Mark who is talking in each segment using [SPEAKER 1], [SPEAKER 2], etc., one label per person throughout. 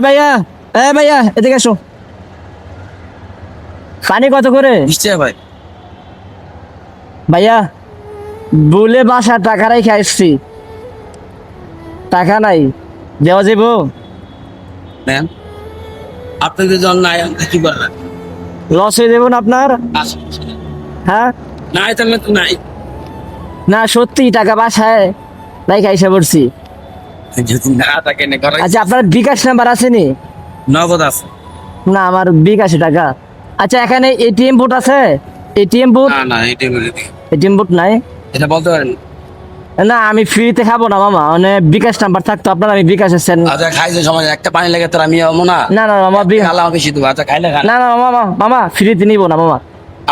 [SPEAKER 1] ভাইয়া ভাইয়া এদিকে এসো। পানি কত করে?
[SPEAKER 2] নিশ্চয় ভাই।
[SPEAKER 1] ভাইয়া বলে বাসা টাকা রেখে আসছি, টাকা নাই, দেওয়া যাবো?
[SPEAKER 2] নেন, আপনাদের জন্য নাই আমি কি বললাম?
[SPEAKER 1] লস হয়ে যাবো না আপনার? হ্যাঁ
[SPEAKER 2] নাই তাহলে তো নাই।
[SPEAKER 1] না সত্যি টাকা বাসায় রেখে এসে পড়ছি।
[SPEAKER 2] যদি না থাকে না ঘরে
[SPEAKER 1] আচ্ছা আপনার বিকাশ নাম্বার আছে নি?
[SPEAKER 2] নগদ আছে।
[SPEAKER 1] না আমার বিকাশে টাকা। আচ্ছা এখানে এটিএম বুথ আছে? ATM booth?
[SPEAKER 2] না না এটা বলে দিই,
[SPEAKER 1] এটিএম বুথ নাই?
[SPEAKER 2] এটা বলতে পারেন।
[SPEAKER 1] না আমি ফ্রিতে খাবো না মামা, মানে বিকাশ নাম্বার থাকতো আপনার, আমি বিকাশে সেন।
[SPEAKER 2] আচ্ছা খাইছে সময় একটা পানি লেগে তোর আমি আমো না।
[SPEAKER 1] না না মামা
[SPEAKER 2] খালা বেশি দেবো। আচ্ছা খাইলে খান।
[SPEAKER 1] না না মামা মামা ফ্রিতে নিবো না মামা।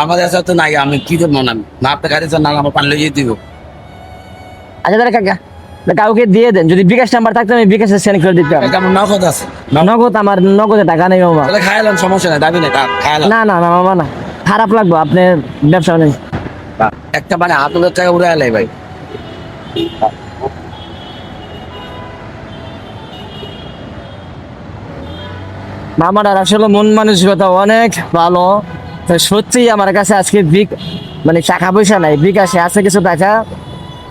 [SPEAKER 2] আমাদের কাছে তো নাই, আমি কি করবো না? না আপনি খাইছেন না আমার পানি লেগে দিব।
[SPEAKER 1] আচ্ছা তাহলে কাউকে দিয়ে দেন, যদি বিকাশ নাম্বার থাকতো আমি বিকাশে সেন্ড করে দিতাম।
[SPEAKER 2] এটা আমার নগদ আছে।
[SPEAKER 1] নগদ আমার নগদে টাকা নেই মামা।
[SPEAKER 2] তাহলে খাইলাম, সমস্যা নাই, দাবি নেই, খাইলাম।
[SPEAKER 1] না না না মামা না, খারাপ লাগবে, আপনার ব্যবসা নেই।
[SPEAKER 2] একটা মানে 8,000 টাকা উড়ে এলাই ভাই।
[SPEAKER 1] মামাটার আসলে মন মানসিকতা অনেক ভালো। তো সত্যি আমার কাছে আজকে মানে টাকা পয়সা নাই, বিকাশে আছে কিছু টাকা।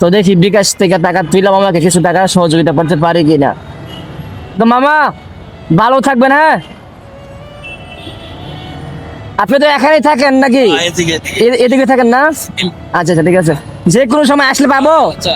[SPEAKER 1] তো দেখি বিকাশ থেকে টাকা তুইলাম, আমাকে কিছু টাকা সহযোগিতা করতে পারি কিনা। তো মামা ভালো থাকবেন, হ্যাঁ? আপনি তো এখানেই থাকেন নাকি? এদিকে থাকেন না? আচ্ছা আচ্ছা ঠিক আছে, যে কোনো সময় আসলে পাবো।
[SPEAKER 2] আচ্ছা